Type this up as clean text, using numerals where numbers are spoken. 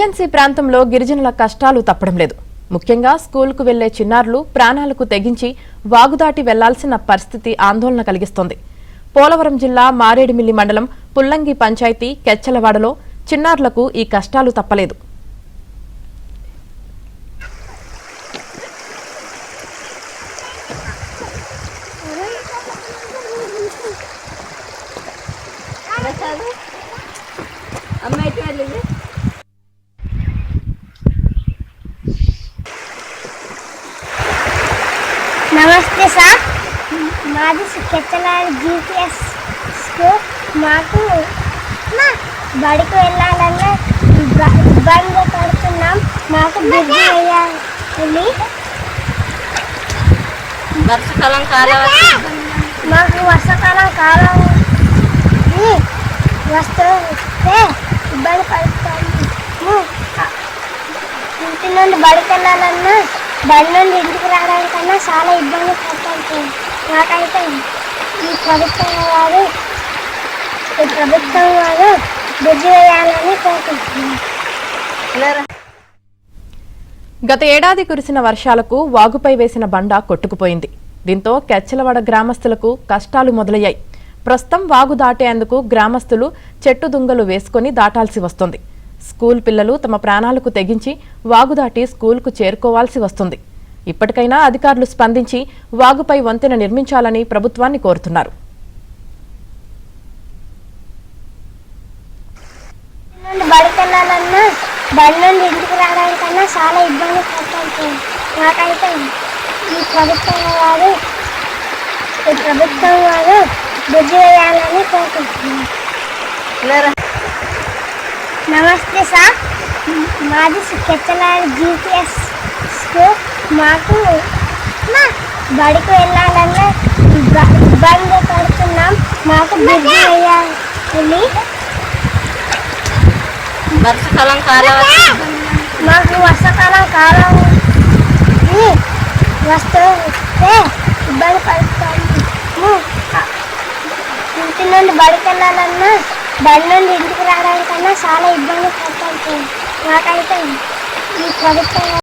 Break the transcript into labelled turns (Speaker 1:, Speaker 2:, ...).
Speaker 1: Agency ప్రాంతంలో గిరిజనుల కష్టాలు తప్పడం లేదు. ముఖ్యంగా స్కూలుకు వెళ్లే చిన్నారులు ప్రాణాలకు తెగించి వాగుదాటి వెళ్లాల్సిన పరిస్థితి ఆందోళన కలిగిస్తోంది. పోలవరం జిల్లా మారేడుమిల్లి మండలం పుల్లంగి పంచాయతీ కెచ్చలవాడలో చిన్నారులకు ఈ కష్టాలు తప్పలేదు.
Speaker 2: నమస్తే సార్, మాది కెచ్చలవాడ జీపీఎస్ స్కూల్. మాకు బడికి వెళ్ళాలన్నా ఇబ్బంది పడుతున్నాం. మాకు బ్రిడ్జి వేయాలి. మాకు వర్షాకాలం కాలం వస్తే ఇబ్బంది పడుతున్నాము. ఇంటి నుండి బడికి వెళ్ళాలన్నా బడి నుండి ఇంటికి రావడానికన్నా చాలా ఇబ్బంది పడుతుంది. నాకైతే ఈ ప్రభుత్వం వారు బ్రిడ్జి వేయాలని కోరుకుంటున్నాను.
Speaker 1: గత ఏడాది కురిసిన వర్షాలకు వాగుపై వేసిన బండ కొట్టుకుపోయింది. దీంతో కెచ్చలవాడ గ్రామస్తులకు కష్టాలు మొదలయ్యాయి. ప్రస్తుతం వాగు దాటేందుకు గ్రామస్తులు చెట్టు దుంగలు వేసుకుని దాటాల్సి వస్తుంది. స్కూల్ పిల్లలు తమ ప్రాణాలకు తెగించి వాగు దాటి స్కూల్కు చేరుకోవాల్సి వస్తుంది. ఇప్పటికైనా అధికారులు స్పందించి వాగుపై వంతెన నిర్మించాలని ప్రభుత్వాన్ని కోరుతున్నారు.
Speaker 2: బడికి వెళ్ళాలన్నా బడి నుండి ఇంటికి రావడానికన్నా చాలా ఇబ్బంది పడుతుంది. నాకైతే ఈ ప్రభుత్వం వారు బ్రిడ్జి వేయాలని కోరుకుంటున్నాను. నమస్తే సార్, మాది కెచ్చలవాడ జీపీఎస్ స్కూల్. మాకు బడికి వెళ్ళాలన్నా ఇబ్బంది పడుతున్నాం. మాకు బ్రిడ్జి వేయాలి. మాకు వర్షాకాలం కాలం వస్తే ఇబ్బంది పడుతున్నాము. ఇంటి నుండి బడికి వెళ్ళాలన్నా బడి నుండి ఇంటికి రావడానికన్నా చాలా ఇబ్బంది పడుతుంది. నాకైతే ఈ ప్రభుత్వం